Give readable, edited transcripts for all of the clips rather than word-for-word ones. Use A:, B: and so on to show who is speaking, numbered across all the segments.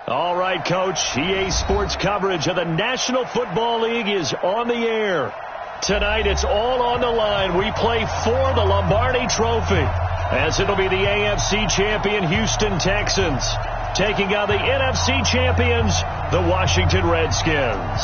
A: All right, Coach. EA Sports coverage of the National Football League is on the air. Tonight, it's all on the line. We play for the Lombardi Trophy, as it'll be the AFC champion Houston Texans taking on the NFC champions, the Washington Redskins.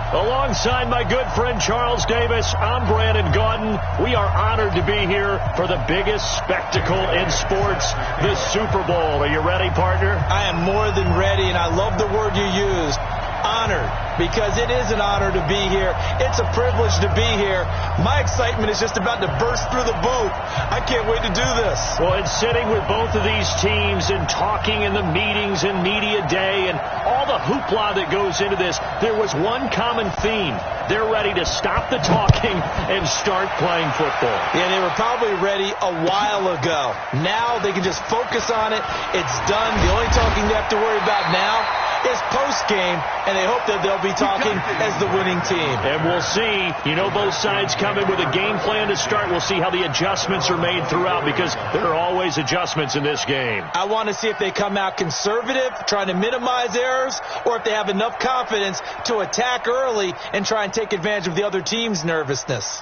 A: Alongside my good friend Charles Davis, I'm Brandon Gaudin. We are honored to be here for the biggest spectacle in sports, the Super Bowl. Are you ready, partner?
B: I am more than ready, and I love the word you used, honored, because it is an honor to be here. It's a privilege to be here. My excitement is just about to burst through the booth. I can't wait to do this.
A: Well, it's sitting with both of these teams and talking in the meetings and media day and all the hoopla that goes into this. There was one common theme. They're ready to stop the talking and start playing football.
B: Yeah, they were probably ready a while ago. Now they can just focus on it. It's done. The only talking they have to worry about now is post-game, and they hope that they'll be talking as the winning team.
A: And we'll see. You know, both sides come in with a game plan to start. We'll see how the adjustments are made throughout, because there are always adjustments in this game.
B: I want to see if they come out conservative, trying to minimize errors, or if they have enough confidence to attack early and try and take advantage of the other team's nervousness.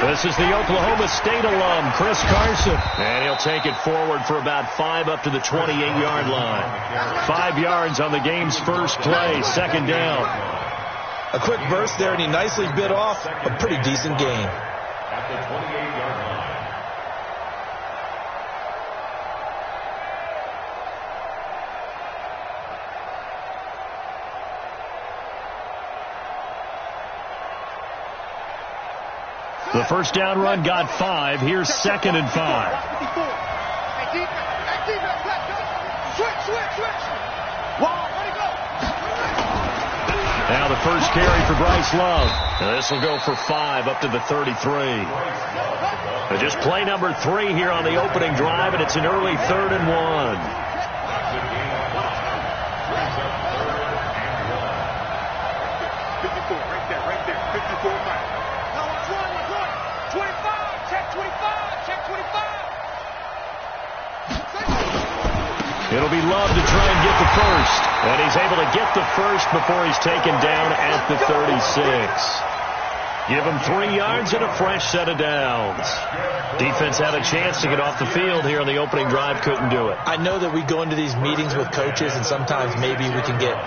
A: This is the Oklahoma State alum, Chris Carson. And he'll take it forward for about 5 up to the 28-yard line. 5 yards on the game's first play, second down.
B: A quick burst there, and he nicely bit off a pretty decent gain.
C: At the 28-yard line.
A: The first down run got 5. Here's second and 5. Now the first carry for Bryce Love. This will go for 5 up to the 33. Just play number 3 here on the opening drive, and it's an early 3rd and 1. It'll be Love to try and get the first. And he's able to get the first before he's taken down at the 36. Give him 3 yards and a fresh set of downs. Defense had a chance to get off the field here on the opening drive, couldn't do it.
B: I know that we go into these meetings with coaches, and sometimes maybe we can get,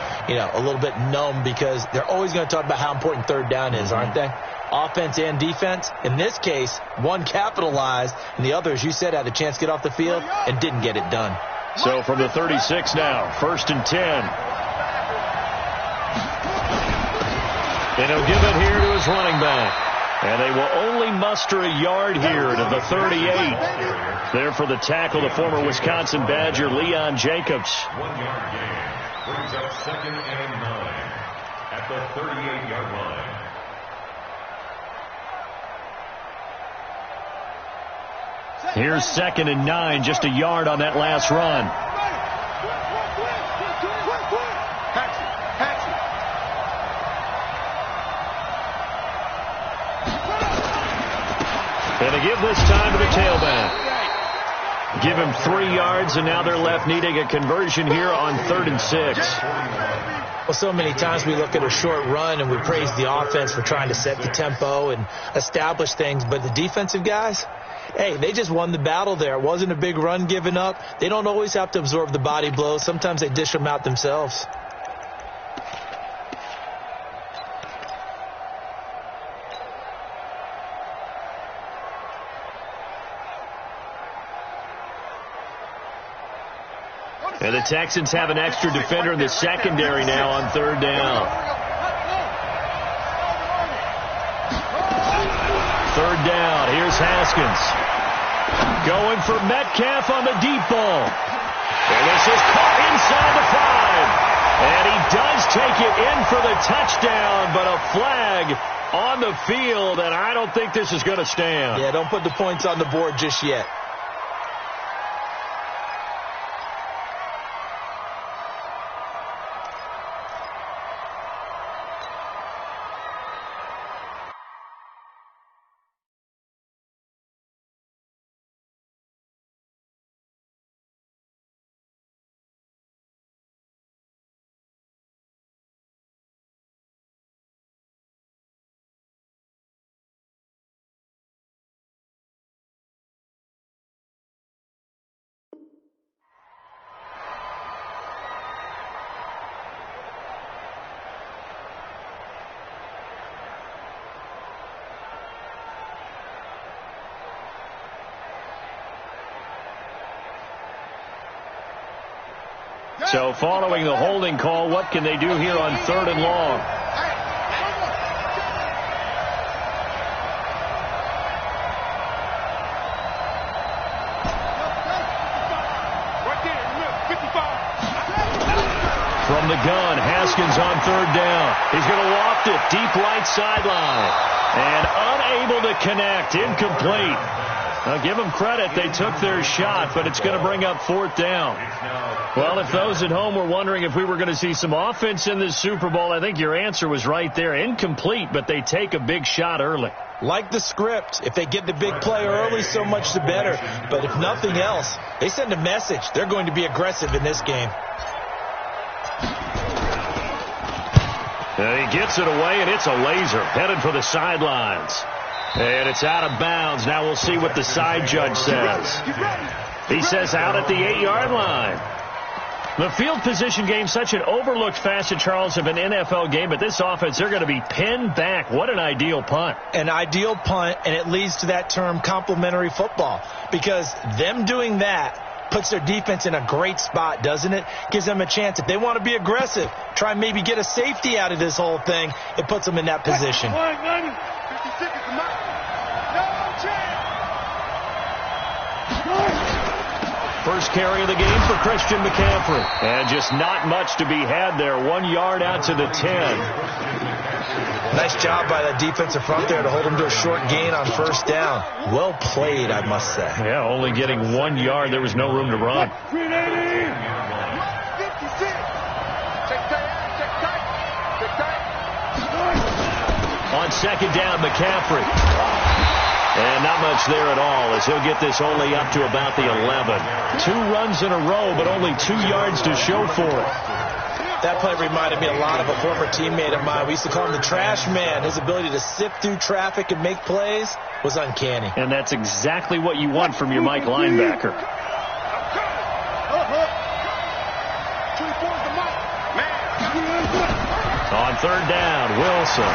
B: a little bit numb, because they're always going to talk about how important third down is, aren't they? Offense and defense. In this case, one capitalized, and the other, as you said, had a chance to get off the field and didn't get it done.
A: So from the 36 now, 1st and 10. And he'll give it here to his running back. And they will only muster a yard here to the 38. There for the tackle, the former Wisconsin Badger, Leon Jacobs.
C: 1 yard gain. Brings up 2nd and 9 at the 38-yard line.
A: Here's 2nd and 9, just a yard on that last run. And they give this time to the tailback. Give him 3 yards, and now they're left needing a conversion here on 3rd and 6.
B: Well, so many times we look at a short run and we praise the offense for trying to set the tempo and establish things, but the defensive guys, hey, they just won the battle there. It wasn't a big run given up. They don't always have to absorb the body blows. Sometimes they dish them out themselves.
A: And the Texans have an extra defender in the secondary now on 3rd down. 3rd down. Here's Haskins. Going for Metcalf on the deep ball. And this is caught inside the 5. And he does take it in for the touchdown, but a flag on the field, and I don't think this is going to stand.
B: Yeah, don't put the points on the board just yet.
A: So following the holding call, what can they do here on 3rd and long? From the gun, Haskins on 3rd down. He's going to loft it deep right sideline. And unable to connect. Incomplete. Now, give them credit. They took their shot, but it's going to bring up 4th down. Well, if those at home were wondering if we were going to see some offense in this Super Bowl, I think your answer was right there. Incomplete, but they take a big shot early.
B: Like the script, if they get the big play early, so much the better. But if nothing else, they send a message. They're going to be aggressive in this game.
A: And he gets it away, and it's a laser headed for the sidelines. And it's out of bounds. Now we'll see what the side judge says. He says out at the 8-yard line. The field position game, such an overlooked facet, Charles, of an NFL game, but this offense, they're going to be pinned back. What an ideal punt.
B: An ideal punt, and it leads to that term complementary football, because them doing that puts their defense in a great spot, doesn't it? Gives them a chance. If they want to be aggressive, try and maybe get a safety out of this whole thing, it puts them in that position.
A: First carry of the game for Christian McCaffrey. And just not much to be had there. 1 yard out to the 10.
B: Nice job by that defensive front there to hold him to a short gain on 1st down. Well played, I must say.
A: Yeah, only getting 1 yard. There was no room to run. On 2nd down, McCaffrey. And not much there at all, as he'll get this only up to about the 11. 2 runs in a row, but only 2 yards to show for it.
B: That play reminded me a lot of a former teammate of mine. We used to call him the trash man. His ability to sift through traffic and make plays was uncanny.
A: And that's exactly what you want from your Mike linebacker. On 3rd down, Wilson.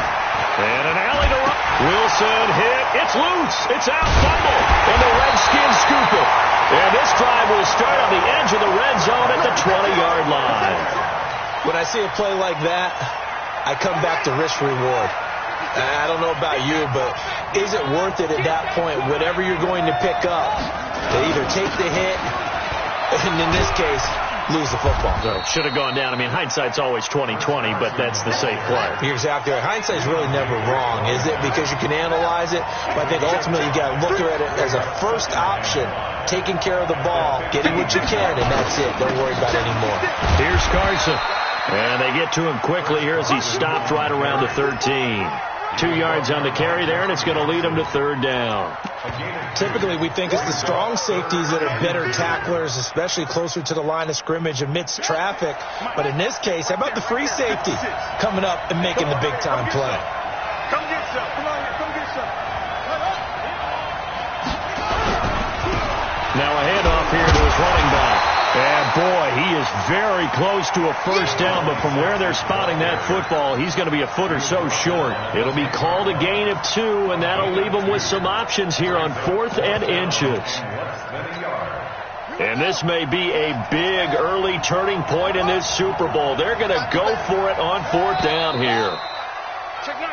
A: And an alley to run. Wilson hit. It's loose. It's out. Fumble. And the Redskins scoop it. And this drive will start on the edge of the red zone at the 20-yard line.
B: When I see a play like that, I come back to risk reward. I don't know about you, but is it worth it at that point, whatever you're going to pick up, to either take the hit, and in this case, lose the football?
A: So should have gone down. I mean, hindsight's always 20/20, but that's the safe play.
B: You're exactly right. Hindsight's really never wrong, is it? Because you can analyze it, but I think ultimately you got to look at it as a first option, taking care of the ball, getting what you can, and that's it. Don't worry about it anymore.
A: Here's Carson. And they get to him quickly here as he stopped right around the 13. 2 yards on the carry there, and it's going to lead him to 3rd down.
B: Typically, we think it's the strong safeties that are better tacklers, especially closer to the line of scrimmage amidst traffic. But in this case, how about the free safety coming up and making the big-time play?
D: Come get some. Come on here. Come get some.
A: Now a handoff here to his running back. And, boy, he is very close to a 1st down, but from where they're spotting that football, he's going to be a foot or so short. It'll be called a gain of 2, and that'll leave him with some options here on 4th and inches. And this may be a big early turning point in this Super Bowl. They're going to go for it on 4th down here.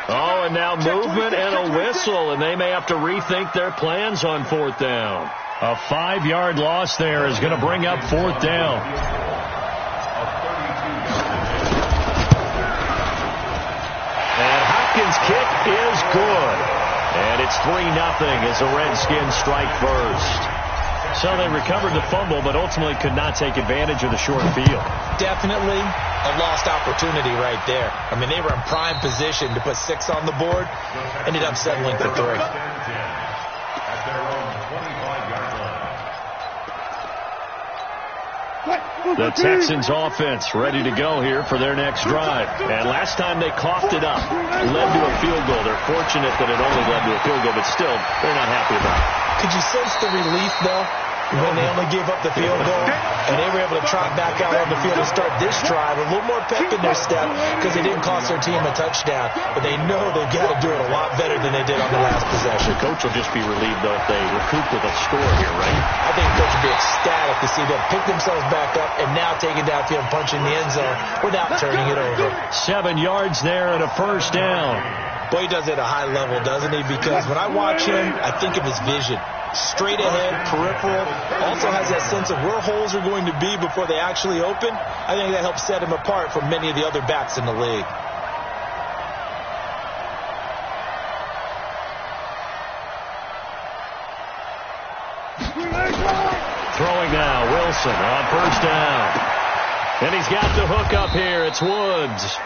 A: Oh, and now movement and a whistle, and they may have to rethink their plans on 4th down. A 5-yard loss there is going to bring up 4th down. And Hopkins' kick is good. And it's 3-0 as the Redskins strike first. So they recovered the fumble, but ultimately could not take advantage of the short field. Definitely
B: A lost opportunity right there. I mean, they were in prime position to put 6 on the board. Ended up settling for 3.
A: The Texans offense ready to go here for their next drive. And last time they coughed it up, led to a field goal. They're fortunate that it only led to a field goal, but still, they're not happy about it.
B: Could you sense the relief, though? when they only gave up the field goal, and they were able to trot back out on the field and start this drive, a little more pep in their step because they didn't cost their team a touchdown. But they know they've got to do it a lot better than they did on the last possession.
A: The coach will just be relieved, though, if they recoup with a score here, right?
B: I think the coach will be ecstatic to see them pick themselves back up and now take it downfield and punch in the end zone without turning it over.
A: 7 yards there and a first down.
B: Boy, he does it at a high level, doesn't he? Because when I watch him, I think of his vision. Straight ahead, peripheral, also has that sense of where holes are going to be before they actually open. I think that helps set him apart from many of the other backs in the league.
A: Throwing now, Wilson on first down. And he's got the hook up here. It's Woods.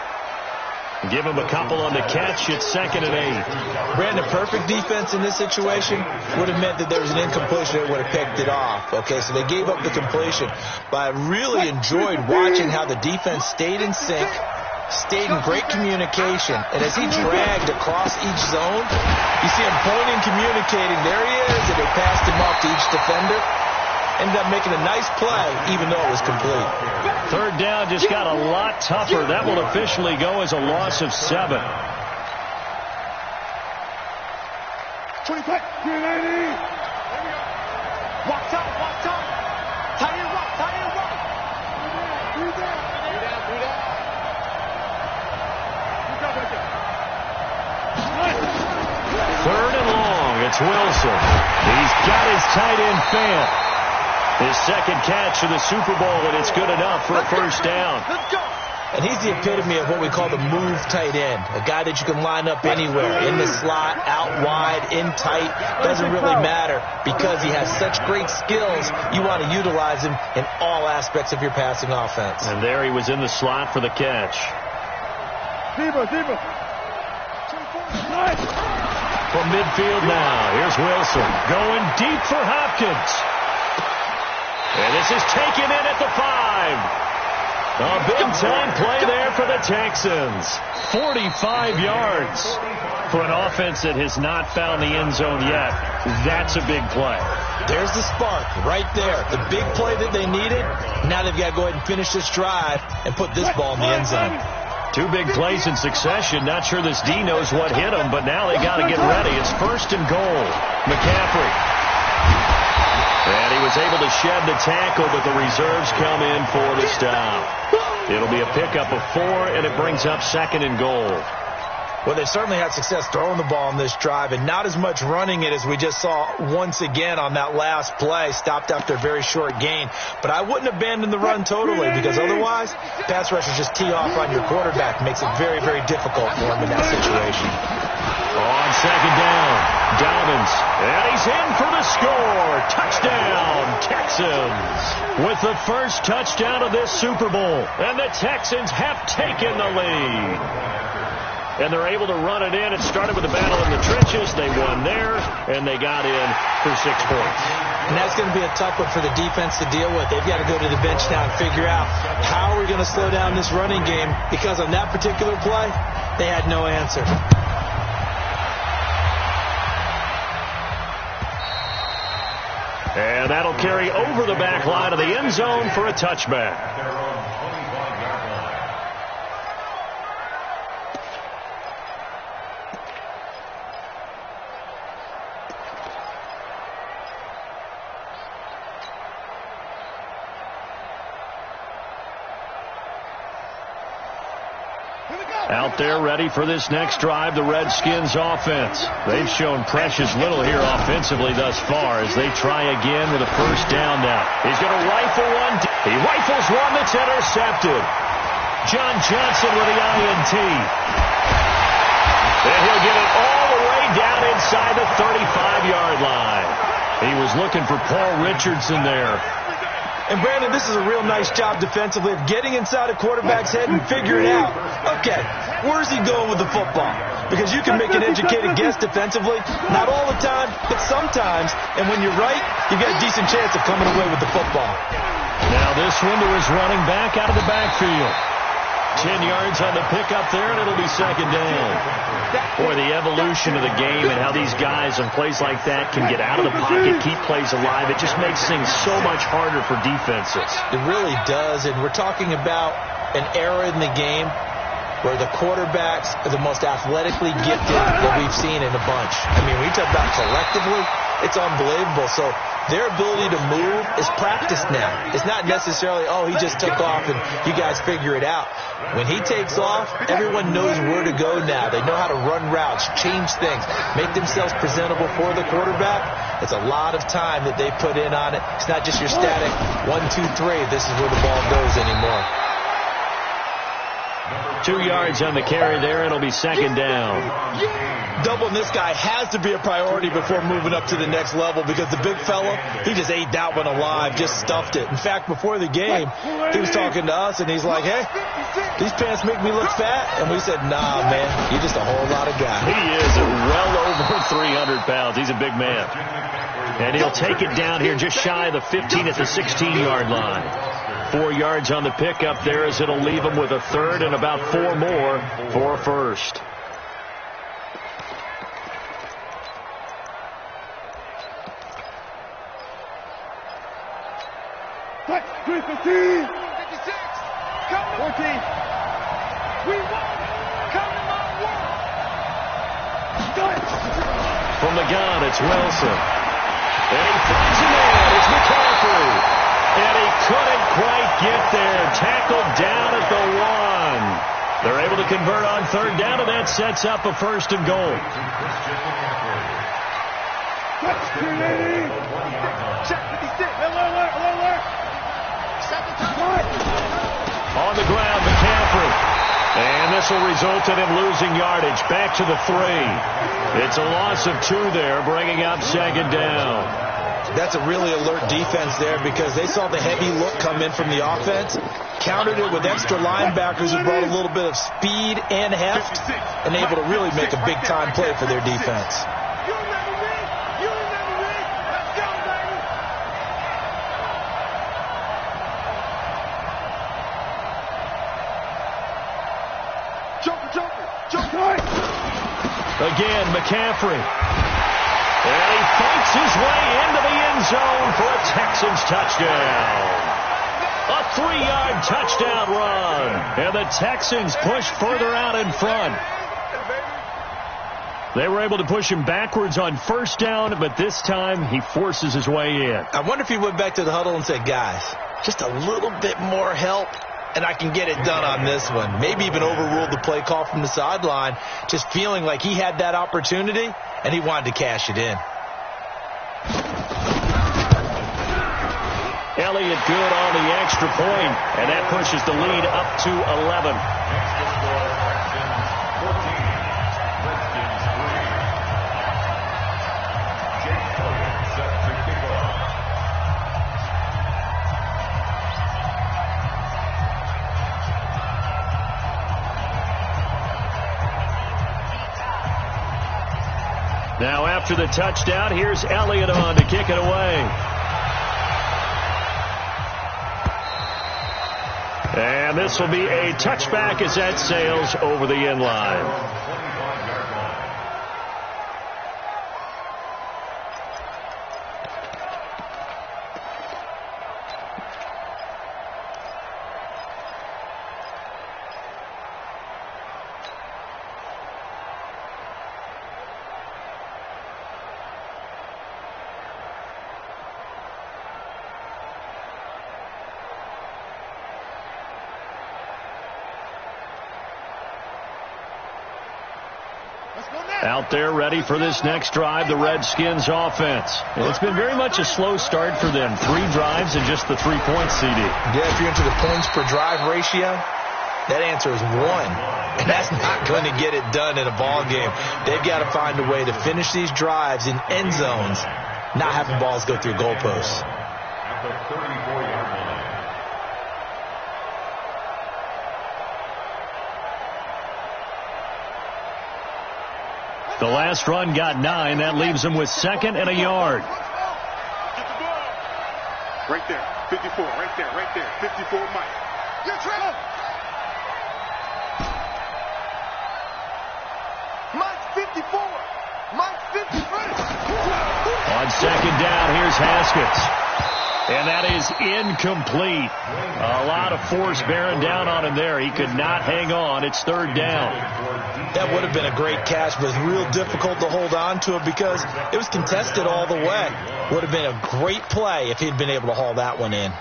A: Give him a couple on the catch. It's 2nd and 8.
B: Brandon, perfect defense in this situation would have meant that there was an incompletion that would have picked it off. Okay, so they gave up the completion. But I really enjoyed watching how the defense stayed in sync, stayed in great communication. And as he dragged across each zone, you see him pointing, communicating. There he is, and they passed him off to each defender. Ended up making a nice play, even though it was complete.
A: 3rd down just got a lot tougher. That will officially go as a loss of 7.
D: 25, 390. Watch out, watch out. Tie it up, tie it up. Three down.
A: 3rd and long. It's Wilson. He's got his tight end Fant. His 2nd catch of the Super Bowl, and it's good enough for a first down.
D: Let's go.
B: And he's the epitome of what we call the move tight end, a guy that you can line up anywhere, in the slot, out wide, in tight, doesn't really matter because he has such great skills. You want to utilize him in all aspects of your passing offense.
A: And there he was in the slot for the catch.
D: Zebra.
A: From midfield now, here's Wilson going deep for Hopkins. And this is taken in at the 5. A big-time play there for the Texans. 45 yards for an offense that has not found the end zone yet. That's a big play.
B: There's the spark right there. The big play that they needed. Now they've got to go ahead and finish this drive and put this ball in the end zone.
A: 2 big plays in succession. Not sure this D knows what hit him, but now they got to get ready. It's 1st and goal. McCaffrey. And he was able to shed the tackle, but the reserves come in for the stop. It'll be a pickup of 4, and it brings up 2nd and goal.
B: Well, they've certainly had success throwing the ball on this drive, and not as much running it as we just saw once again on that last play, stopped after a very short gain. But I wouldn't abandon the run totally, because otherwise, pass rushers just tee off on your quarterback. Makes it very, very difficult for him in that situation.
A: On 2nd down, Dobbins, and he's in for the score. Touchdown, Texans. With the first touchdown of this Super Bowl, and the Texans have taken the lead. And they're able to run it in. It started with a battle in the trenches. They won there, and they got in for 6 points.
B: And that's going to be a tough one for the defense to deal with. They've got to go to the bench now and figure out how are we going to slow down this running game, because on that particular play, they had no answer.
A: And that'll carry over the back line of the end zone for a touchback. Out there ready for this next drive, the Redskins offense. They've shown precious little here offensively thus far as they try again with a first down now. He's going to rifle one. He rifles one that's intercepted. John Johnson with the INT. And he'll get it all the way down inside the 35-yard line. He was looking for Paul Richardson there.
B: And, Brandon, this is a real nice job defensively of getting inside a quarterback's head and figuring out, okay, where's he going with the football? Because you can make an educated guess defensively, not all the time, but sometimes. And when you're right, you've got a decent chance of coming away with the football.
A: Now this one to his running back out of the backfield. 10 yards on the pickup there, and it'll be second down. Boy, the evolution of the game and how these guys on plays like that can get out of the pocket, keep plays alive, it just makes things so much harder for defenses.
B: It really does, and we're talking about an era in the game where the quarterbacks are the most athletically gifted that we've seen in a bunch. I mean, when you talk about collectively, it's unbelievable. So their ability to move is practiced now. It's not necessarily, oh, he just took off and you guys figure it out. When he takes off, everyone knows where to go now. They know how to run routes, change things, make themselves presentable for the quarterback. It's a lot of time that they put in on it. It's not just your static 1, 2, 3. This is where the ball goes anymore.
A: 2 yards on the carry there. It'll be second down.
B: Doubling this guy has to be a priority before moving up to the next level because the big fella, he just ate that one alive, just stuffed it. In fact, before the game, he was talking to us, and he's like, hey, these pants make me look fat. And we said, nah, man, you're just a whole lot of guy.
A: He is well over 300 pounds. He's a big man. And he'll take it down here just shy of the 15 at the 16-yard line. 4 yards on the pickup there as it'll leave him with a third and about 4 more for a first.
D: Touch, 315. 56. Come on. 14. We won. Come on, work.
A: From the gun, it's Wilson. And he finds a man. It's McCaffrey. And he couldn't quite get there. Tackled down at the 1. They're able to convert on third down, and that sets up a first and goal.
D: Check 56. Alert.
A: On the ground, McCaffrey. And this will result in him losing yardage. Back to the 3. It's a loss of 2 there, bringing up second down.
B: That's a really alert defense there because they saw the heavy look come in from the offense, countered it with extra linebackers who brought a little bit of speed and heft, and able to really make a big-time play for their defense.
D: You remember me? Let's go, baby. Joker.
A: Again, McCaffrey. And he fights his way into the end zone for a Texans touchdown. A 3-yard touchdown run. And the Texans push further out in front. They were able to push him backwards on first down, but this time he forces his way in.
B: I wonder if he went back to the huddle and said, guys, just a little bit more help, and I can get it done on this one. Maybe even overruled the play call from the sideline, just feeling like he had that opportunity, and he wanted to cash it in.
A: Elliott good on the extra point, and that pushes the lead up to 11. Now after the touchdown, here's Elliott on to kick it away. And this will be a touchback as that sails over the end line. Out there ready for this next drive, the Redskins offense. And it's been very much a slow start for them. 3 drives and just the 3 points, CD.
B: Yeah, if you're into the points per drive ratio, that answer is 1. And that's not going to get it done in a ball game. They've got to find a way to finish these drives in end zones, not having balls go through goalposts.
C: At the 34-yard line.
A: The last run got 9. That leaves him with 2nd and a yard.
D: Right there. 54. Right there. 54, Mike. You're trouble. 54. Mike 50.
A: On second down, here's Haskins. And that is incomplete. A lot of force bearing down on him there. He could not hang on. It's third down.
B: That would have been a great catch, but it's real difficult to hold on to it because it was contested all the way. Would have been a great play if he'd been able to haul that one in.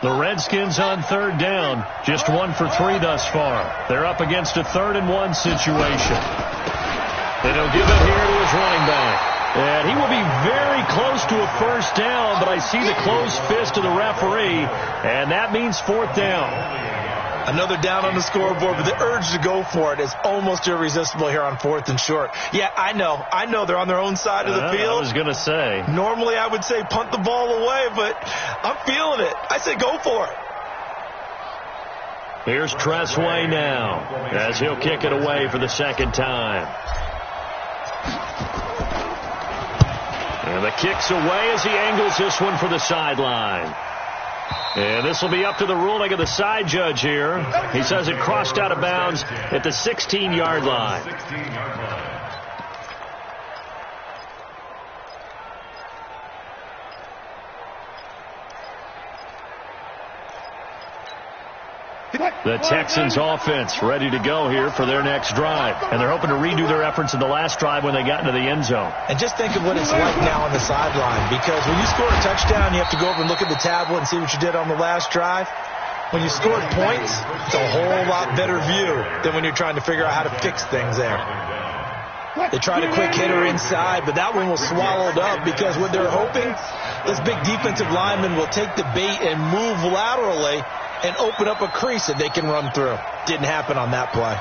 A: The Redskins on third down, just 1 for 3 thus far. They're up against a 3rd-and-1 situation. And he'll give it here to his running back. And he will be very close to a first down, but I see the closed fist of the referee, and that means 4th down.
B: Another down on the scoreboard, but the urge to go for it is almost irresistible here on 4th and short. Yeah, I know they're on their own side of the field.
A: I was going to say.
B: Normally I would say punt the ball away, but I'm feeling it. I say go for it.
A: Here's Tressway now, as he'll kick it away for the 2nd time. And the kick's away as he angles this one for the sideline. And this will be up to the ruling of the side judge here. He says it crossed out of bounds at the 16-yard line. The Texans offense ready to go here for their next drive. And they're hoping to redo their efforts in the last drive when they got into the end zone.
B: And just think of what it's like now on the sideline, because when you score a touchdown, you have to go over and look at the tablet and see what you did on the last drive. When you scored points, it's a whole lot better view than when you're trying to figure out how to fix things there. They tried a quick hitter inside, but that one was swallowed up because what they're hoping, this big defensive lineman will take the bait and move laterally and open up a crease that they can run through. Didn't happen on that play.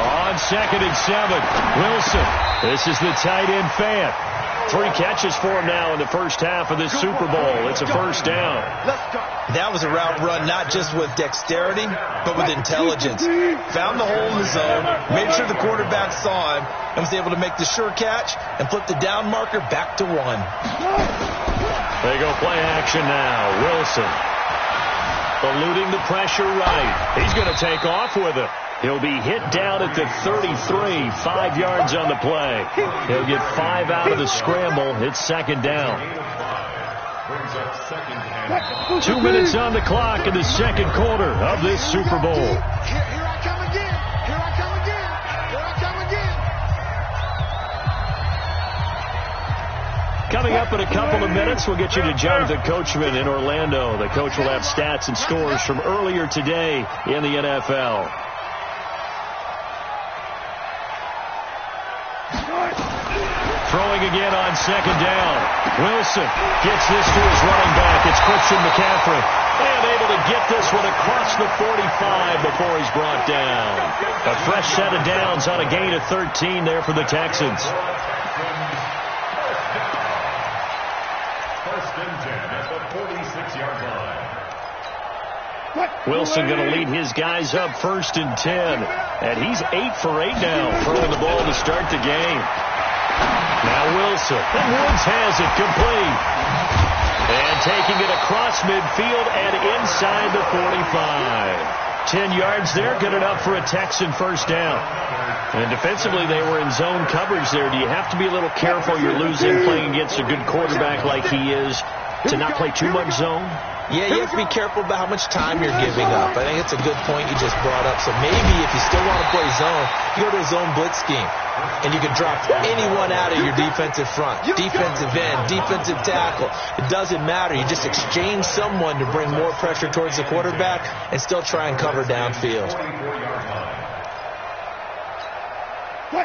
A: On 2nd and 7, Wilson. This is the tight end fan. 3 catches for him now in the first half of this Super Bowl. It's a first down.
B: That was a route run not just with dexterity, but with intelligence. Found the hole in the zone, made sure the quarterback saw him, and was able to make the sure catch and flip the down marker back to 1.
A: They go play action now. Wilson eluding the pressure right. He's going to take off with it. He'll be hit down at the 33, 5 yards on the play. He'll get 5 out of the scramble. It's 2nd down. 2 minutes on the clock in the 2nd quarter of this Super Bowl.
D: Here I come again. Here I come again. Here I come again.
A: Coming up in a couple of minutes, we'll get you to Jonathan Coachman in Orlando. The coach will have stats and scores from earlier today in the NFL. Throwing again on 2nd down. Wilson gets this to his running back. It's Christian McCaffrey. And able to get this one across the 45 before he's brought down. A fresh set of downs on a gain of 13 there for the Texans.
C: First and 10 at the 46-yard line.
A: Wilson going to lead his guys up 1st and 10. And he's 8 for 8 now, throwing the ball to start the game. Now Wilson, and Woods has it complete. And taking it across midfield and inside the 45. 10 yards there, good enough for a Texan first down. And defensively, they were in zone coverage there. Do you have to be a little careful? You're losing playing against a good quarterback like he is to not play too much zone?
B: Yeah, you have to be careful about how much time you're giving up. I think it's a good point you just brought up. So maybe if you still want to play zone, you go to a zone blitz scheme. And you can drop anyone out of your defensive front. Defensive end, defensive tackle. It doesn't matter. You just exchange someone to bring more pressure towards the quarterback and still try and cover downfield.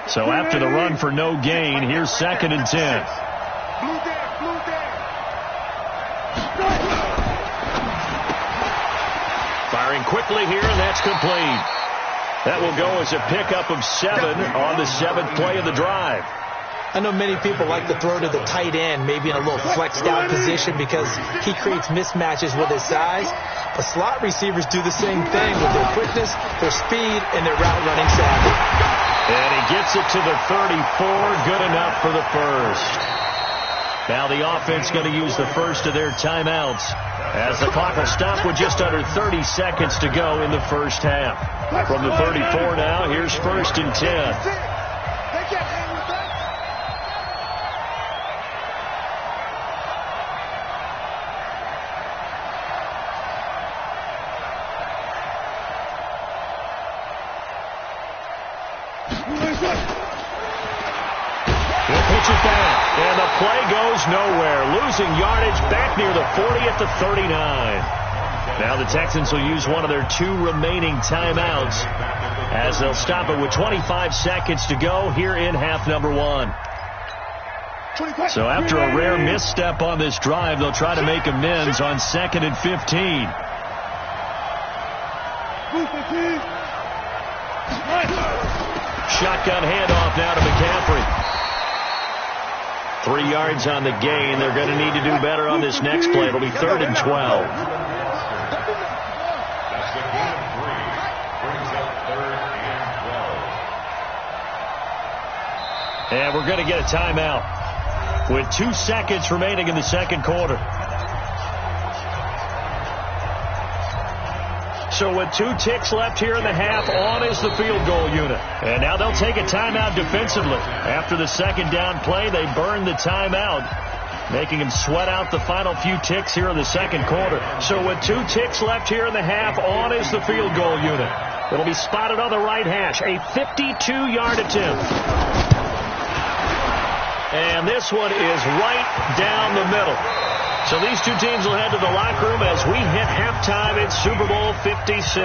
A: So after the run for no gain, here's 2nd and 10. Firing quickly here, and that's complete. That will go as a pickup of 7 on the 7th play of the drive.
B: I know many people like to throw to the tight end, maybe in a little flexed out position because he creates mismatches with his size. But slot receivers do the same thing with their quickness, their speed, and their route running savvy.
A: And he gets it to the 34. Good enough for the first. Now the offense going to use the first of their timeouts as the clock will stop with just under 30 seconds to go in the first half. From the 34 now, here's 1st and 10. And the play goes nowhere. Losing yardage back near the 40 at the 39. Now the Texans will use one of their 2 remaining timeouts as they'll stop it with 25 seconds to go here in half number 1. So after a rare misstep on this drive, they'll try to make amends on 2nd and 15. Shotgun handoff now to McCaffrey. 3 yards on the gain. They're going to need to do better on this next play. It'll be 3rd and 12.
C: That's the gain of 3. Brings up 3rd and 12.
A: And we're going to get a timeout with 2 seconds remaining in the second quarter. So with 2 ticks left here in the half, on is the field goal unit. And now they'll take a timeout defensively. After the second down play, they burn the timeout, making them sweat out the final few ticks here in the second quarter. So with 2 ticks left here in the half, on is the field goal unit. It'll be spotted on the right hash, a 52-yard attempt. And this one is right down the middle. So these 2 teams will head to the locker room as we hit halftime in Super Bowl 56.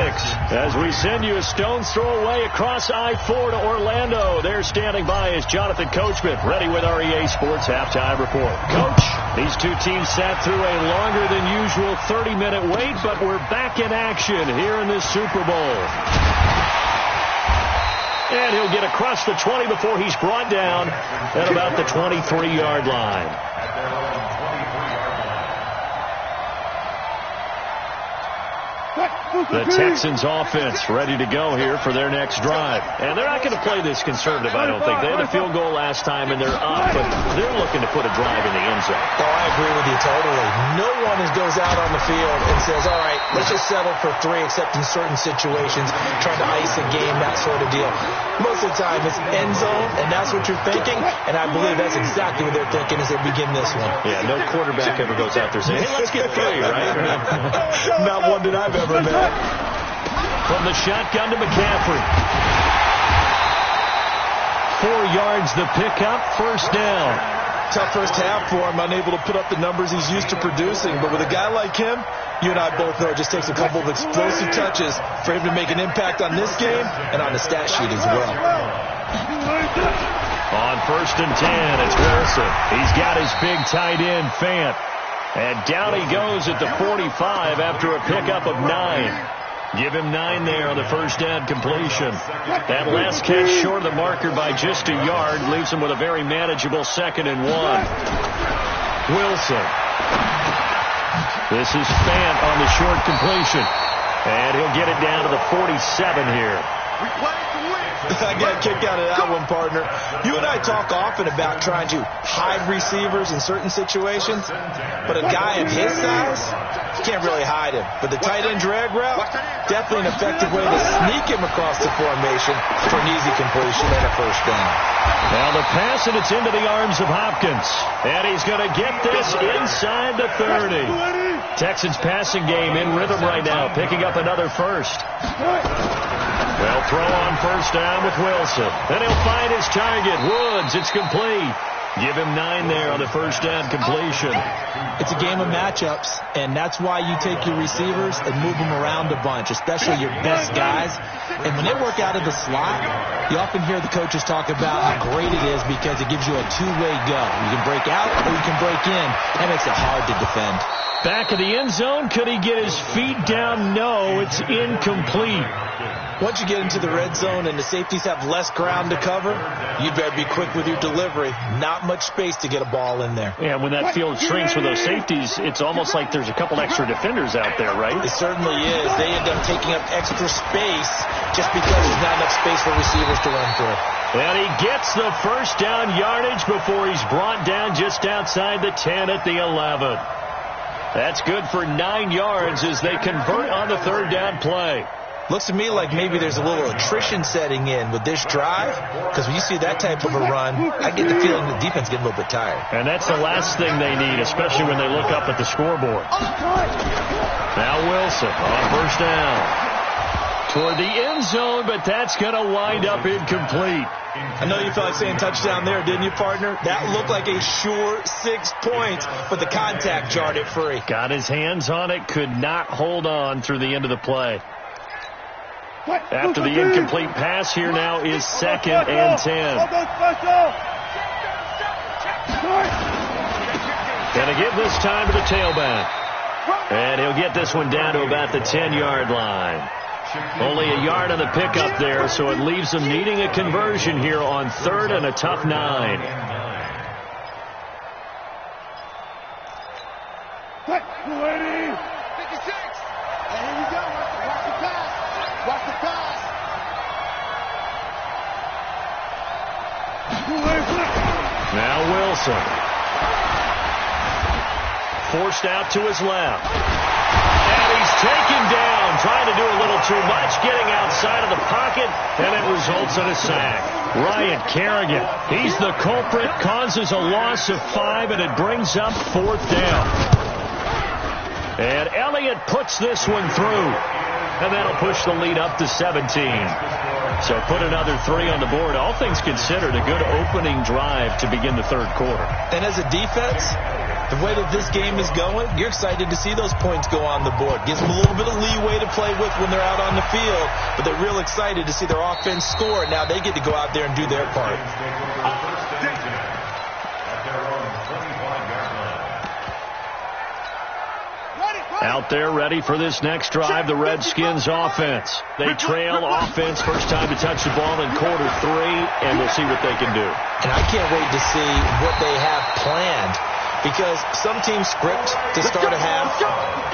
A: As we send you a stone's throw away across I-4 to Orlando. There standing by is Jonathan Coachman, ready with our EA Sports Halftime Report. Coach, these 2 teams sat through a longer than usual 30-minute wait, but we're back in action here in this Super Bowl. And he'll get across the 20 before he's brought down at about the 23-yard line. The Texans offense ready to go here for their next drive. And they're not going to play this conservative, I don't think. They had a field goal last time, and they're up, but they're looking to put a drive in the end zone.
B: Oh, I agree with you totally. No one goes out on the field and says, all right, let's just settle for 3, except in certain situations, trying to ice a game, that sort of deal. Most of the time, it's end zone, and that's what you're thinking, and I believe that's exactly what they're thinking as they begin this one.
A: Yeah, no quarterback ever goes out there saying, hey, let's get 3, right?
B: Not one that I've ever met.
A: From the shotgun to McCaffrey. 4 yards the pickup, first down.
B: Tough first half for him, unable to put up the numbers he's used to producing. But with a guy like him, you and I both know it just takes a couple of explosive touches for him to make an impact on this game and on the stat sheet as well.
A: On 1st and 10, it's Wilson. He's got his big tight end, Fant. And down he goes at the 45 after a pickup of 9. Give him 9 there on the first down completion. That last catch short of the marker by just a yard leaves him with a very manageable 2nd and 1. Wilson. This is Fant on the short completion. And he'll get it down to the 47 here.
B: I got a kick out of that one, partner. You and I talk often about trying to hide receivers in certain situations, but a guy of his size, you can't really hide him. But the tight end drag route, definitely an effective way to sneak him across the formation for an easy completion and a first down.
A: Now the pass, and it's into the arms of Hopkins. And he's going to get this inside the 30. Texans passing game in rhythm right now, picking up another first. They'll throw on first down with Wilson. Then he'll find his target, Woods. It's complete. Give him 9 there on the first down completion.
B: It's a game of matchups, and that's why you take your receivers and move them around a bunch, especially your best guys. And when they work out of the slot, you often hear the coaches talk about how great it is because it gives you a two-way go. You can break out or you can break in. That makes it hard to defend.
A: Back of the end zone. Could he get his feet down? No, it's incomplete.
B: Once you get into the red zone and the safeties have less ground to cover, you better be quick with your delivery. Not much space to get a ball in there.
A: Yeah, when that field shrinks with those safeties, it's almost like there's a couple extra defenders out there, right?
B: It certainly is. They end up taking up extra space just because there's not enough space for receivers to run through.
A: And he gets the first down yardage before he's brought down just outside the 10 at the 11. That's good for 9 yards as they convert on the third down play.
B: Looks to me like maybe there's a little attrition setting in with this drive, because when you see that type of a run, I get the feeling the defense getting a little bit tired.
A: And that's the last thing they need, especially when they look up at the scoreboard. Now Wilson on first down. Toward the end zone, but that's going to wind up incomplete.
B: I know you felt like saying touchdown there, didn't you, partner? That looked like a sure 6 points, but the contact jarred it free.
A: Got his hands on it, could not hold on through the end of the play. After the incomplete pass, here now is 2nd and 10. Gonna give this time to the tailback. And he'll get this one down to about the 10-yard line. Only a yard on the pickup there, so it leaves them needing a conversion here on 3rd and a tough 9. Now Wilson. Forced out to his left. And he's taken down, trying to do a little too much, getting outside of the pocket, and it results in a sack. Ryan Kerrigan, he's the culprit, causes a loss of 5, and it brings up 4th down. And Elliott puts this one through, and that'll push the lead up to 17. So put another 3 on the board. All things considered, a good opening drive to begin the third quarter.
B: And as a defense, the way that this game is going, you're excited to see those points go on the board. Gives them a little bit of leeway to play with when they're out on the field, but they're real excited to see their offense score. Now they get to go out there and do their part.
A: Out there ready for this next drive, the Redskins offense. They trail offense, first time to touch the ball in quarter 3, and we'll see what they can do.
B: And I can't wait to see what they have planned, because some teams script to start a half.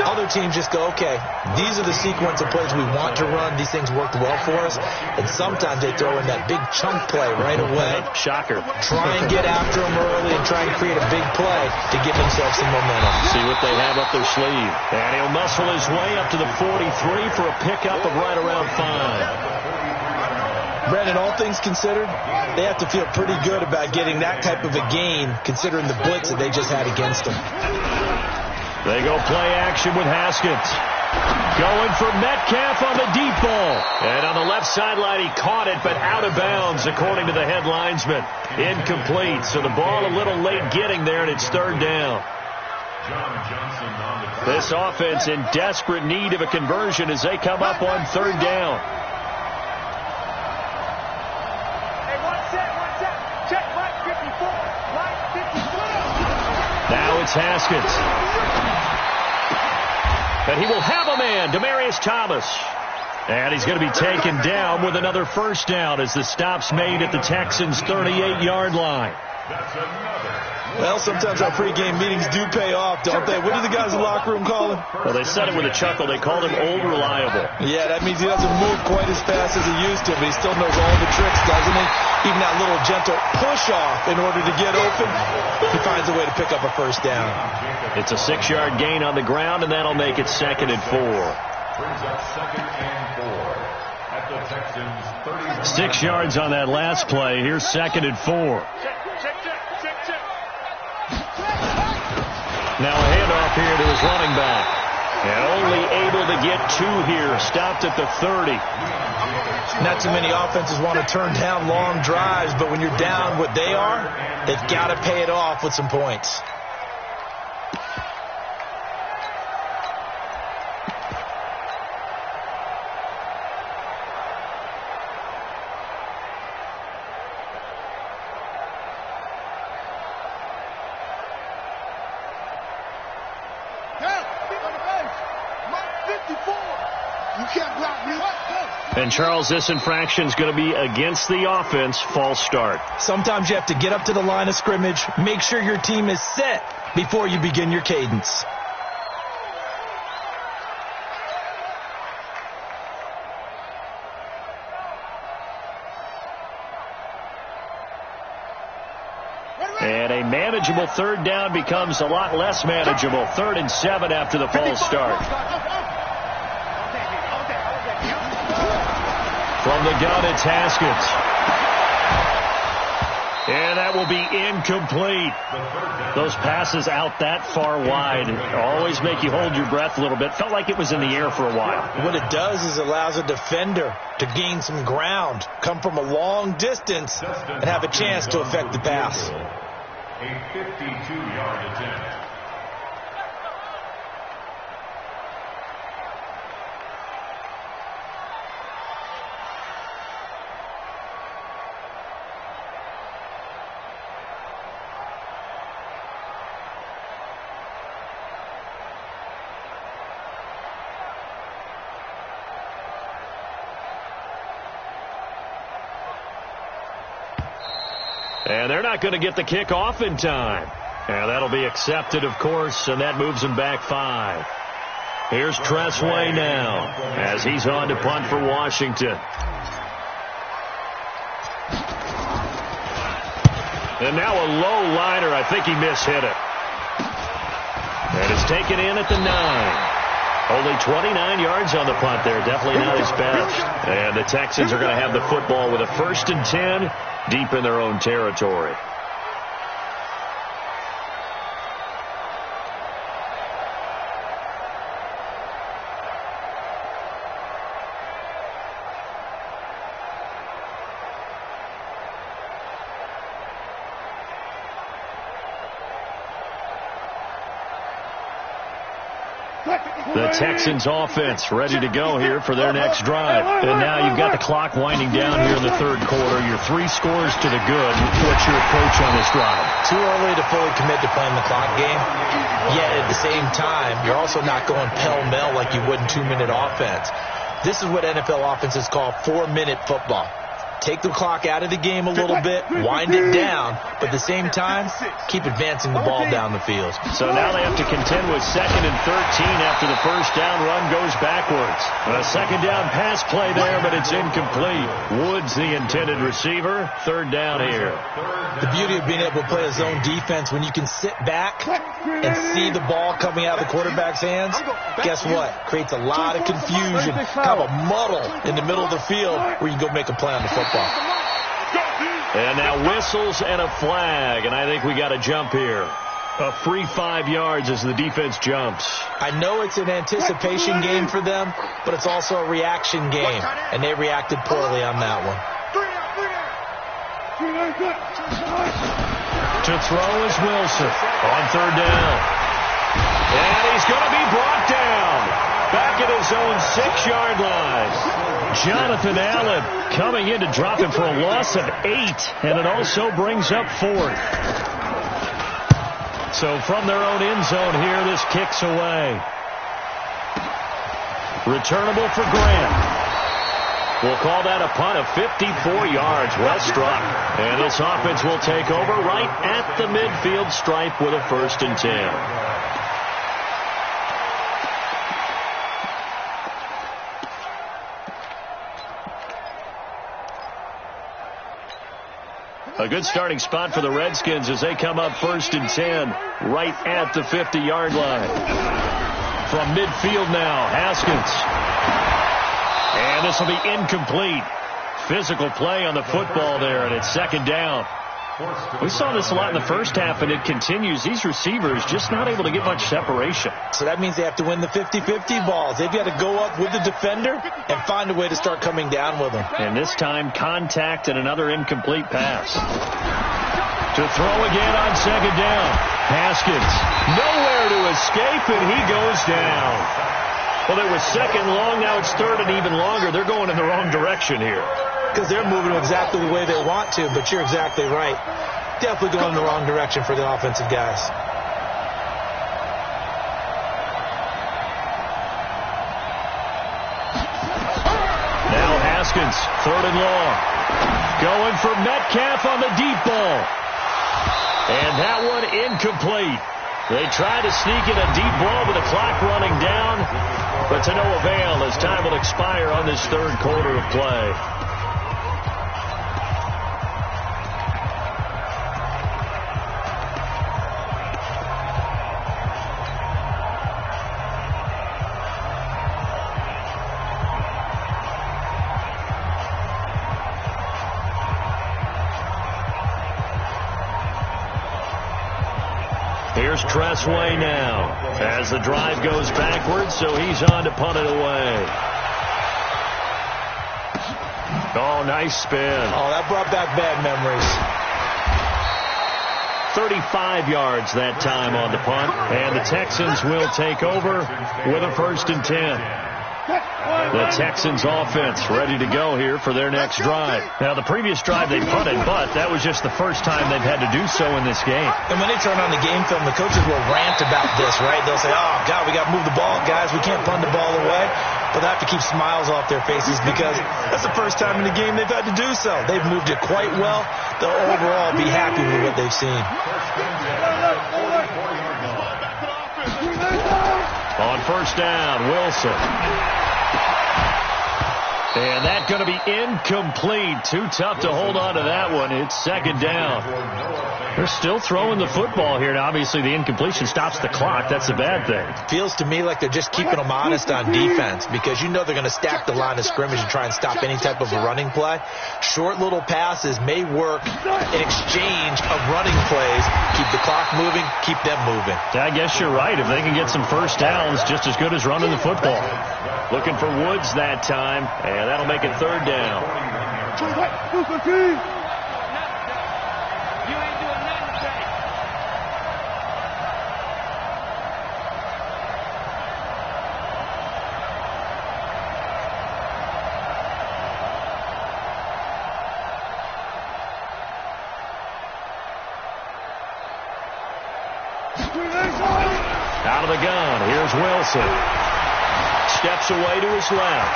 B: Other teams just go, okay, these are the sequence of plays we want to run. These things worked well for us. And sometimes they throw in that big chunk play right away.
A: Shocker.
B: Try and get after them early and try and create a big play to give themselves some momentum.
A: See what they have up their sleeve. And he'll muscle his way up to the 43 for a pickup of right around 5.
B: Brandon, all things considered, they have to feel pretty good about getting that type of a gain, considering the blitz that they just had against them.
A: They go play action with Haskins. Going for Metcalf on the deep ball. And on the left sideline, he caught it, but out of bounds, according to the head linesman. Incomplete. So the ball a little late getting there, and it's 3rd down. This offense in desperate need of a conversion as they come up on 3rd down. Now it's Haskins. And he will have a man, Demaryius Thomas. And he's going to be taken down with another first down as the stop's made at the Texans' 38-yard line.
B: Well, sometimes our pregame meetings do pay off, don't they? What do the guys in the locker room call him?
A: Well, they said it with a chuckle. They called him Old Reliable.
B: Yeah, that means he doesn't move quite as fast as he used to, but he still knows all the tricks, doesn't he? Even that little gentle push-off in order to get open, he finds a way to pick up a first down.
A: It's a 6-yard gain on the ground, and that'll make it 2nd and 4. 6 yards on that last play. Here's 2nd and 4. Now a handoff here to his running back. And only able to get 2 here. Stopped at the 30.
B: Not too many offenses want to turn down long drives, but when you're down what they are, they've got to pay it off with some points.
D: You can't block me.
A: And, Charles, this infraction is going to be against the offense. False start.
B: Sometimes you have to get up to the line of scrimmage, make sure your team is set before you begin your cadence.
A: And a manageable third down becomes a lot less manageable. 3rd and 7 after the false start. From the gun, it's Haskins. And that will be incomplete. Those passes out that far wide always make you hold your breath a little bit. Felt like it was in the air for a while.
B: What it does is allows a defender to gain some ground, come from a long distance, and have a chance to affect the pass.
C: A 52-yard attempt.
A: And they're not going to get the kickoff in time. And that'll be accepted, of course, and that moves them back 5. Here's Tressway now as he's on to punt for Washington. And now a low liner. I think he mishit it. And it's taken in at the 9. Only 29 yards on the punt there. Definitely not his best. And the Texans are going to have the football with a 1st and 10 deep in their own territory. The Texans offense ready to go here for their next drive. And now you've got the clock winding down here in the 3rd quarter. You're 3 scores to the good. What's your approach on this drive?
B: Too early to fully commit to playing the clock game. Yet at the same time, you're also not going pell-mell like you would in 2-minute offense. This is what NFL offenses call 4-minute football. Take the clock out of the game a little bit, wind it down, but at the same time, keep advancing the ball down the field.
A: So now they have to contend with 2nd and 13 after the first down run goes backwards. A 2nd down pass play there, but it's incomplete. Woods, the intended receiver. 3rd down here.
B: The beauty of being able to play a zone defense, when you can sit back and see the ball coming out of the quarterback's hands, guess what? Creates a lot of confusion, kind of a muddle in the middle of the field where you can go make a play on the football.
A: And now whistles and a flag, and I think we got a jump here. A free 5 yards as the defense jumps.
B: I know it's an anticipation game for them, but it's also a reaction game, and they reacted poorly on that one.
A: To throw is Wilson on 3rd down. And he's going to be brought down. Back at his own 6-yard line. Jonathan Allen coming in to drop him for a loss of 8. And it also brings up 4th. So from their own end zone here, this kicks away. Returnable for Grant. We'll call that a punt of 54 yards. Well struck. And this offense will take over right at the midfield stripe with a 1st and 10. A good starting spot for the Redskins as they come up 1st and 10 right at the 50-yard line. From midfield now, Haskins. And this will be incomplete. Physical play on the football there, and it's 2nd down. We saw this a lot in the first half, and it continues. These receivers just not able to get much separation.
B: So that means they have to win the 50-50 balls. They've got to go up with the defender and find a way to start coming down with them.
A: And this time, contact and another incomplete pass. To throw again on 2nd down. Haskins, nowhere to escape, and he goes down. Well, it was 2nd long, now it's 3rd and even longer. They're going in the wrong direction here.
B: Because they're moving exactly the way they want to, but you're exactly right. Definitely going in the wrong direction for the offensive guys.
A: Now Redskins. 3rd and long. Going for Metcalf on the deep ball. And that one incomplete. They tried to sneak in a deep ball with the clock running down, but to no avail as time will expire on this 3rd quarter of play. Here's Tressway now as the drive goes backwards, so he's on to punt it away. Oh, nice spin.
B: Oh, that brought back bad memories.
A: 35 yards that time on the punt, and the Texans will take over with a 1st and 10. The Texans offense ready to go here for their next drive. Now, the previous drive they punted, but that was just the first time they've had to do so in this game.
B: And when they turn on the game film, the coaches will rant about this, right? They'll say, oh, God, we got to move the ball, guys. We can't punt the ball away. But they have to keep smiles off their faces because that's the first time in the game they've had to do so. They've moved it quite well. They'll overall be happy with what they've seen.
A: On 1st down, Wilson. And that's going to be incomplete. Too tough to hold on to that one. It's 2nd down. They're still throwing the football here. Now, obviously, the incompletion stops the clock. That's a bad thing.
B: Feels to me like they're just keeping them honest on defense because you know they're going to stack the line of scrimmage and try and stop any type of a running play. Short little passes may work in exchange of running plays. Keep the clock moving, keep them moving.
A: I guess you're right. If they can get some 1st downs, just as good as running the football. Looking for Woods that time, and that'll make it 3rd down. Out of the gun, here's Wilson. Steps away to his left.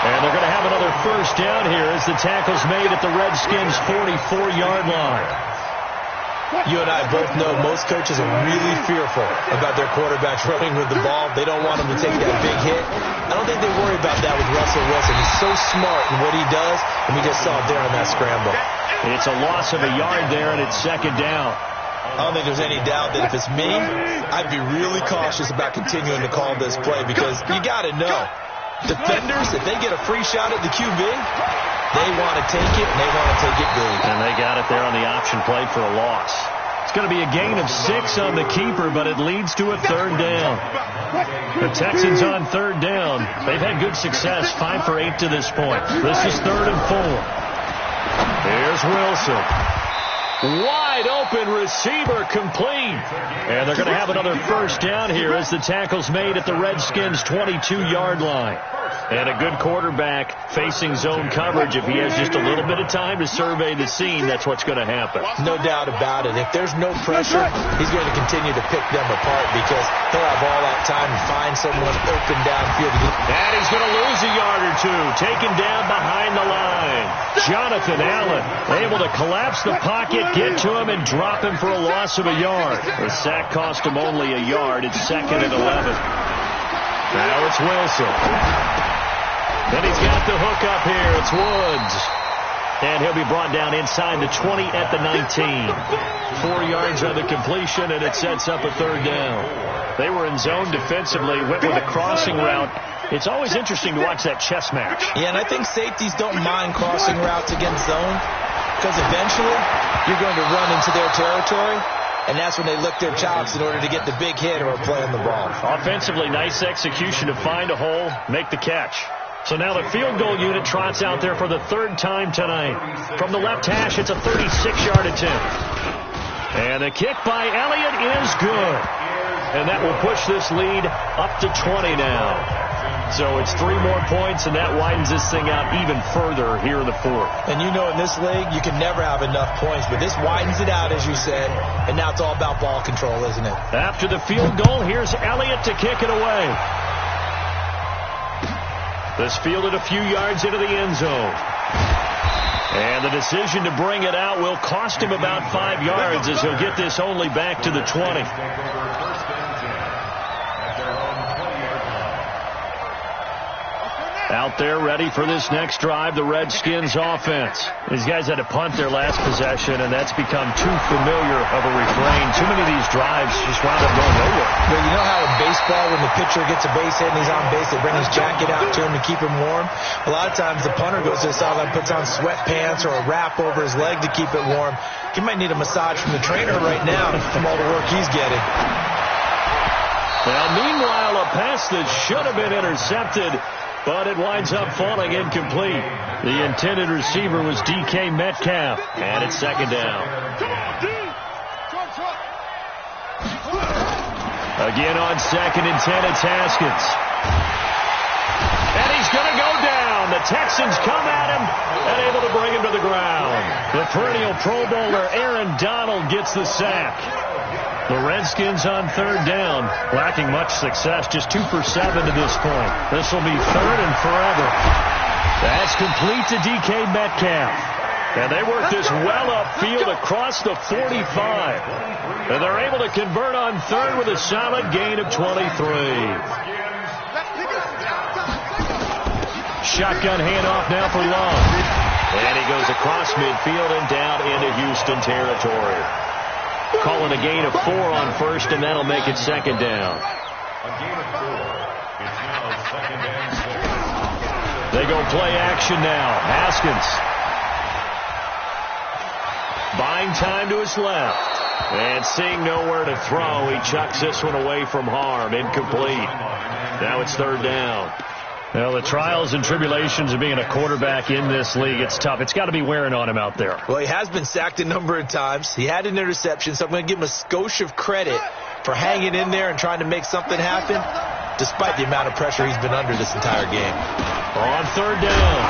A: And they're going to have another 1st down here as the tackle's made at the Redskins' 44-yard line.
B: You and I both know most coaches are really fearful about their quarterbacks running with the ball. They don't want him to take that big hit. I don't think they worry about that with Russell Wilson. He's so smart in what he does, and we just saw it there on that scramble.
A: It's a loss of a yard there, and it's 2nd down.
B: I don't think there's any doubt that if it's me, I'd be really cautious about continuing to call this play because you got to know, defenders, if they get a free shot at the QB, they want to take it, and they want to take it big.
A: And they got it there on the option play for a loss. It's going to be a gain of 6 on the keeper, but it leads to a 3rd down. The Texans on 3rd down. They've had good success, 5 for 8 to this point. This is 3rd and 4. Here's Wilson. Wide open receiver complete. And they're going to have another 1st down here as the tackle's made at the Redskins' 22-yard line. And a good quarterback facing zone coverage. If he has just a little bit of time to survey the scene, that's what's going to happen.
B: No doubt about it. If there's no pressure, he's going to continue to pick them apart because he'll have all that time to find someone open downfield.
A: And he's going to lose a yard or two. Taken down behind the line. Jonathan Allen able to collapse the pocket, get to him, and drop him for a loss of a yard. The sack cost him only a yard. It's 2nd and 11. Now it's Wilson. Then he's got the hook up here. It's Woods. And he'll be brought down inside the 20 at the 19. 4 yards on the completion, and it sets up a 3rd down. They were in zone defensively, went with a crossing route. It's always interesting to watch that chess match.
B: Yeah, and I think safeties don't mind crossing routes against zone because eventually you're going to run into their territory. And that's when they lick their chops in order to get the big hit or a play on the ball.
A: Offensively, nice execution to find a hole, make the catch. So now the field goal unit trots out there for the 3rd time tonight. From the left hash, it's a 36-yard attempt. And the kick by Elliott is good. And that will push this lead up to 20 now. So it's 3 more points, and that widens this thing out even further here in the 4th.
B: And you know in this league, you can never have enough points, but this widens it out, as you said, and now it's all about ball control, isn't it?
A: After the field goal, here's Elliott to kick it away. This fielded a few yards into the end zone. And the decision to bring it out will cost him about 5 yards as he'll get this only back to the 20. Out there ready for this next drive, the Redskins offense. These guys had to punt their last possession, and that's become too familiar of a refrain. Too many of these drives just wound up going nowhere.
B: Well, you know how in baseball, when the pitcher gets a base hit and he's on base, they bring his jacket out to him to keep him warm. A lot of times the punter goes to the sideline, puts on sweatpants or a wrap over his leg to keep it warm. He might need a massage from the trainer right now from all the work he's getting.
A: Well, meanwhile, a pass that should have been intercepted, but it winds up falling incomplete. The intended receiver was DK Metcalf, and it's second down. Again on 2nd and 10, it's Haskins. And he's going to go down. The Texans come at him and able to bring him to the ground. The perennial Pro Bowler Aaron Donald gets the sack. The Redskins on 3rd down, lacking much success, just 2 for 7 to this point. This will be 3rd and forever. That's complete to DK Metcalf. And they work this well upfield across the 45. And they're able to convert on 3rd with a solid gain of 23. Shotgun handoff now for Love. And he goes across midfield and down into Houston territory. Calling a gain of 4 on 1st, and that'll make it 2nd down.
C: A gain of 4. It's now 2nd and 6.
A: They go play action now. Haskins. Buying time to his left. And seeing nowhere to throw, he chucks this one away from harm. Incomplete. Now it's 3rd down. Well, the trials and tribulations of being a quarterback in this league, it's tough. It's got to be wearing on him out there.
B: Well, he has been sacked a number of times. He had an interception, so I'm going to give him a skosh of credit for hanging in there and trying to make something happen, despite the amount of pressure he's been under this entire game.
A: On 3rd down,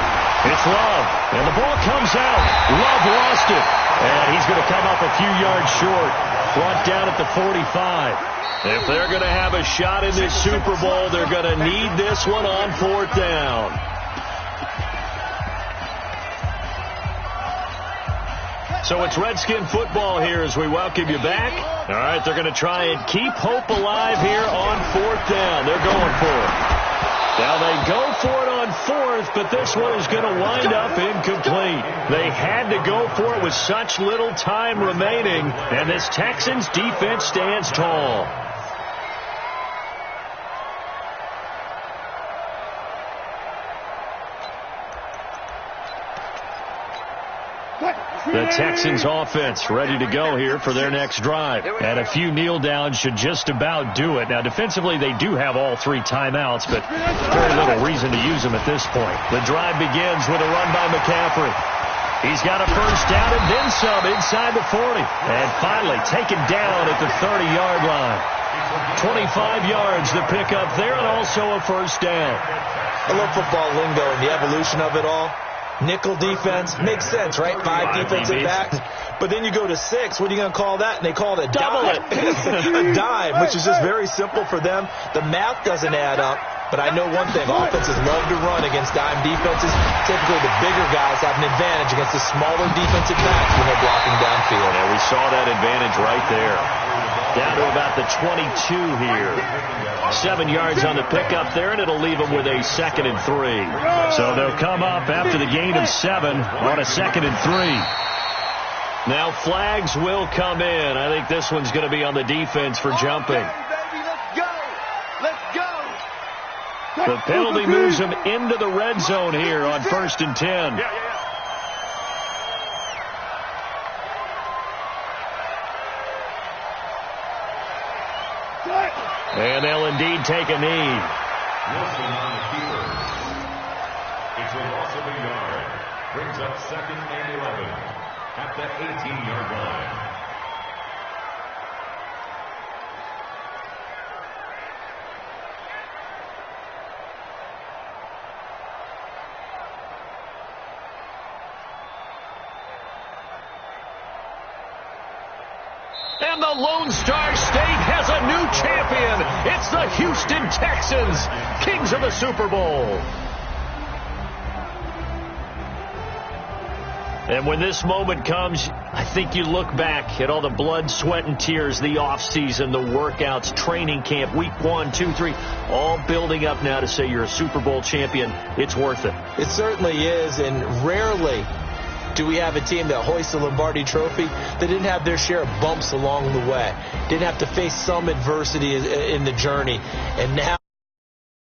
A: it's Love, and the ball comes out. Love lost it, and he's going to come up a few yards short. Brought down at the 45. If they're going to have a shot in this Super Bowl, they're going to need this one on 4th down. So it's Redskin football here as we welcome you back. All right, they're going to try and keep hope alive here on 4th down. They're going for it. Now they go for it on 4th, but this one is going to wind up incomplete. They had to go for it with such little time remaining, and this Texans defense stands tall. The Texans offense ready to go here for their next drive. And a few kneel downs should just about do it. Now, defensively, they do have all 3 timeouts, but very little reason to use them at this point. The drive begins with a run by McCaffrey. He's got a 1st down and then some inside the 40. And finally taken down at the 30-yard line. 25 yards to pick up there and also a 1st down.
B: I love football lingo and the evolution of it all. Nickel defense makes sense, right? 5 defensive backs. But then you go to 6. What are you going to call that? And they call it a dime. A dime, which is just very simple for them. The math doesn't add up. But I know one thing. Offenses love to run against dime defenses. Typically, the bigger guys have an advantage against the smaller defensive backs when they're blocking downfield.
A: And we saw that advantage right there. Down to about the 22 here. 7 yards on the pickup there, and it'll leave them with a 2nd and 3. So they'll come up after the gain of 7 on a 2nd and 3. Now flags will come in. I think this one's going to be on the defense for jumping. The penalty moves them into the red zone here on 1st and 10. And they'll indeed take a knee.
C: Wilson on the keeper. It's a loss of a yard. Brings up 2nd and 11 at the 18-yard line.
A: And the Lone Star State has a new champion. It's the Houston Texans, kings of the Super Bowl. And when this moment comes, I think you look back at all the blood, sweat, and tears, the offseason, the workouts, training camp, week 1, 2, 3, all building up now to say you're a Super Bowl champion. It's worth it.
B: It certainly is, and rarely do we have a team that hoists the Lombardi Trophy that didn't have their share of bumps along the way, didn't have to face some adversity in the journey, and now